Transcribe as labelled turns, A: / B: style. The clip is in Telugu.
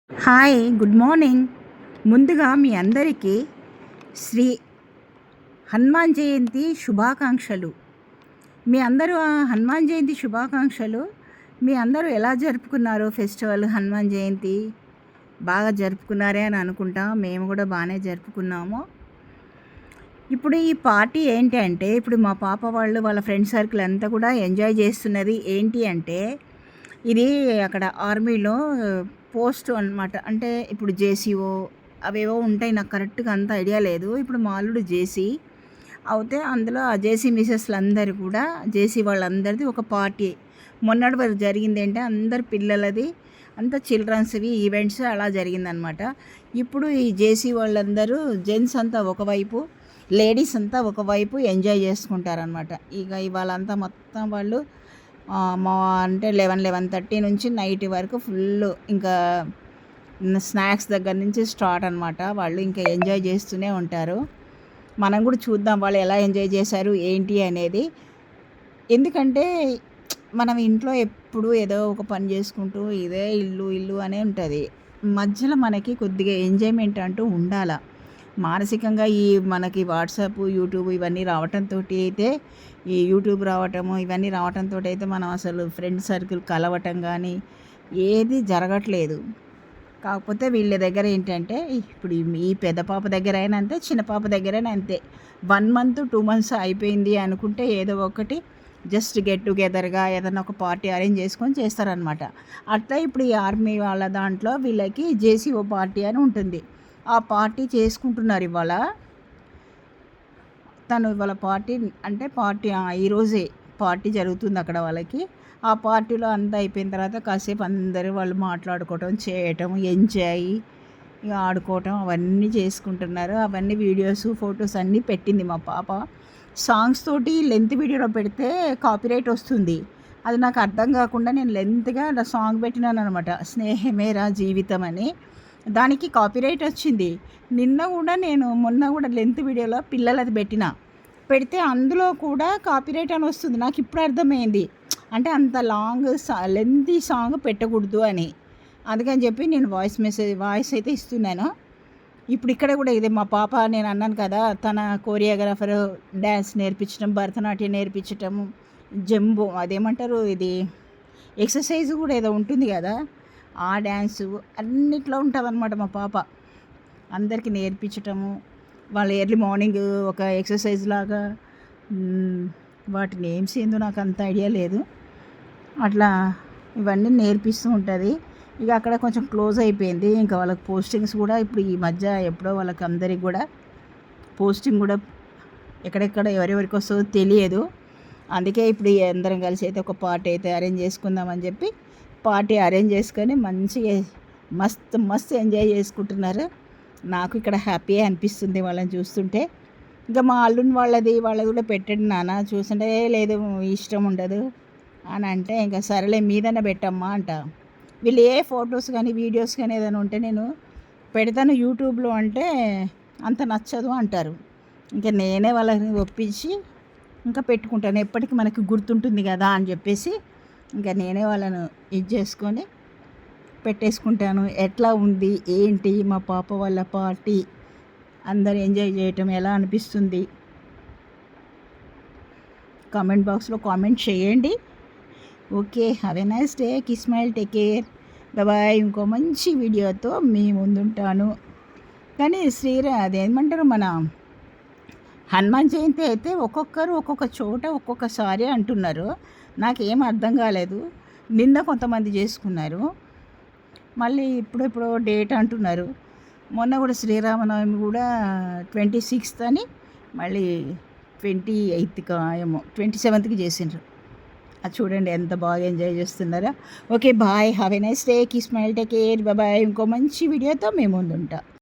A: Hi, good morning. ముందుగా మీ అందరికీ శ్రీ హనుమాన్ జయంతి శుభాకాంక్షలు. మీ అందరూ హనుమాన్ జయంతి శుభాకాంక్షలు. మీ అందరూ ఎలా జరుపుకున్నారు ఫెస్టివల్ హనుమాన్ జయంతి? బాగా జరుపుకున్నారే అని అనుకుంటా. మేము కూడా బాగానే జరుపుకున్నాము. ఇప్పుడు ఈ పార్టీ ఏంటి అంటే, ఇప్పుడు మా పాప వాళ్ళ ఫ్రెండ్ సర్కిల్ అంతా కూడా ఎంజాయ్ చేస్తున్నది. ఏంటి అంటే, ఇది అక్కడ ఆర్మీలో పోస్ట్ అనమాట. అంటే ఇప్పుడు జేసీఓ అవేవో ఉంటాయి. నాకు కరెక్ట్గా అంత ఐడియా లేదు. ఇప్పుడు మా అల్లుడు జేసీ అయితే అందులో ఆ జేసీ మిసెస్లు అందరు కూడా జేసీ వాళ్ళందరిది ఒక పార్టీ మొన్నటి వరకు జరిగింది. ఏంటంటే అందరు పిల్లలది అంతా చిల్డ్రన్స్వి ఈవెంట్స్ అలా జరిగిందనమాట. ఇప్పుడు ఈ జేసీ వాళ్ళందరూ జెంట్స్ అంతా ఒకవైపు, లేడీస్ అంతా ఒకవైపు ఎంజాయ్ చేసుకుంటారనమాట. ఇక ఇవాళ అంతా మొత్తం వాళ్ళు అంటే 11:30 నుంచి నైట్ వరకు ఫుల్ ఇంకా స్నాక్స్ దగ్గర నుంచి స్టార్ట్ అనమాట. వాళ్ళు ఇంకా ఎంజాయ్ చేస్తూనే ఉంటారు. మనం కూడా చూద్దాం వాళ్ళు ఎలా ఎంజాయ్ చేశారు ఏంటి అనేది. ఎందుకంటే మనం ఇంట్లో ఎప్పుడు ఏదో ఒక పని చేసుకుంటూ ఇదే ఇల్లు అనే ఉంటుంది. మధ్యలో మనకి కొద్దిగా ఎంజాయ్మెంట్ అంటూ ఉండాల. మానసికంగా మనకి వాట్సాప్, యూట్యూబ్ ఇవన్నీ రావటంతో అయితే ఈ యూట్యూబ్ రావటము ఇవన్నీ రావటంతో అయితే మనం అసలు ఫ్రెండ్ సర్కిల్ కలవటం కానీ ఏది జరగట్లేదు. కాకపోతే వీళ్ళ దగ్గర ఏంటంటే ఇప్పుడు ఈ పెద్ద పాప దగ్గర అయినా అంతే, చిన్న పాప దగ్గరైనా అంతే. 1 మంత్ 2 మంత్స్ అయిపోయింది అనుకుంటే ఏదో ఒకటి జస్ట్ గెట్ టుగెదర్గా ఏదైనా ఒక పార్టీ అరేంజ్ చేసుకొని చేస్తారనమాట. అట్లా ఇప్పుడు ఈ ఆర్మీ వాళ్ళ దాంట్లో వీళ్ళకి జేసీఓ పార్టీ అని ఉంటుంది. ఆ పార్టీ చేసుకుంటున్నారు ఇవాళ. తను ఇవాళ పార్టీ అంటే ఈరోజే పార్టీ జరుగుతుంది అక్కడ వాళ్ళకి. ఆ పార్టీలో అంతా అయిపోయిన తర్వాత కాసేపు అందరూ వాళ్ళు మాట్లాడుకోవటం, చేయటం, ఎంజాయ్ ఇక ఆడుకోవటం అవన్నీ చేసుకుంటున్నారు. అవన్నీ వీడియోస్, ఫొటోస్ అన్నీ పెట్టింది మా పాప. సాంగ్స్ తోటి లెంత్ వీడియోలో పెడితే కాపీరైట్ వస్తుంది. అది నాకు అర్థం కాకుండా నేను లెంత్గా సాంగ్ పెట్టినాను అనమాట, స్నేహమేరా జీవితం అని. దానికి కాపీరైట్ వచ్చింది. మొన్న కూడా లెంత్ వీడియోలో పిల్లలది పెడితే అందులో కూడా కాపీరైట్ అని వస్తుంది. నాకు ఇప్పుడు అర్థమైంది, అంటే అంత లెంతీ సాంగ్ పెట్టకూడదు అని. అందుకని చెప్పి నేను వాయిస్ అయితే ఇస్తున్నాను. ఇప్పుడు ఇక్కడ కూడా ఇదే మా పాప, నేను అన్నాను కదా తన కోరియోగ్రాఫర్ డ్యాన్స్ నేర్పించడం, భరతనాట్యం నేర్పించటము, జంబో అదేమంటారు ఇది ఎక్సర్సైజ్ కూడా ఏదో ఉంటుంది కదా, ఆ డ్యాన్సు అన్నిట్లో ఉంటుంది అనమాట. మా పాప అందరికీ నేర్పించటము, వాళ్ళు ఎర్లీ మార్నింగ్ ఒక ఎక్సర్సైజ్ లాగా, వాటి నేమ్స్ ఏందో నాకు అంత ఐడియా లేదు, అట్లా ఇవన్నీ నేర్పిస్తూ ఉంటుంది. ఇక అక్కడ కొంచెం క్లోజ్ అయిపోయింది. ఇంకా వాళ్ళకి పోస్టింగ్స్ కూడా ఇప్పుడు ఈ మధ్య ఎప్పుడో వాళ్ళకి అందరికి కూడా పోస్టింగ్ కూడా ఎక్కడెక్కడ ఎవరెవరికి వస్తుందో తెలియదు. అందుకే ఇప్పుడు అందరం కలిసి అయితే ఒక పార్టీ అయితే అరేంజ్ చేసుకుందామని చెప్పి పార్టీ అరేంజ్ చేసుకొని మంచిగా మస్తు ఎంజాయ్ చేసుకుంటున్నారు. నాకు ఇక్కడ హ్యాపీ అనిపిస్తుంది వాళ్ళని చూస్తుంటే. ఇంకా మా అల్లుని వాళ్ళది కూడా పెట్టండి నాన్న చూస్తుంటే, లేదు ఇష్టం ఉండదు అని అంటే, ఇంకా సరేలే మీదనే పెట్టమ్మా అంట. వీళ్ళు ఏ ఫొటోస్ కానీ వీడియోస్ కానీ ఏదైనా ఉంటే నేను పెడతాను యూట్యూబ్లో అంటే అంత నచ్చదు అంటారు. ఇంకా నేనే వాళ్ళని ఒప్పించి ఇంకా పెట్టుకుంటాను, ఎప్పటికీ మనకి గుర్తుంటుంది కదా అని చెప్పేసి ఇంకా నేనే వాళ్ళను ఇది చేసుకొని పెట్టేసుకుంటాను. ఎట్లా ఉంది ఏంటి మా పాప వాళ్ళ పార్టీ, అందరు ఎంజాయ్ చేయటం ఎలా అనిపిస్తుంది కామెంట్ బాక్స్లో కామెంట్ చేయండి. Okay, have a nice day, kiss smile, take care, bye. ఇంకో మంచి వీడియోతో మీ ముందుంటాను. కానీ అదేమంటారు మన హనుమాన్ జయంతి అయితే ఒక్కొక్కరు ఒక్కొక్క చోట ఒక్కొక్కసారి అంటున్నారు. నాకేం అర్థం కాలేదు. నిన్న కొంతమంది చేసుకున్నారు, మళ్ళీ ఇప్పుడెప్పుడో డేట్ అంటున్నారు. మొన్న కూడా శ్రీరామనవమి కూడా 26th అని, మళ్ళీ 28th ఏమో 27th చేసిండ్రు. అది చూడండి ఎంత బాగా ఎంజాయ్ చేస్తున్నారా. Okay bye, have a nice day, keep smile, take care, bye. ఇంకో మంచి వీడియోతో మేము ముందుంటా.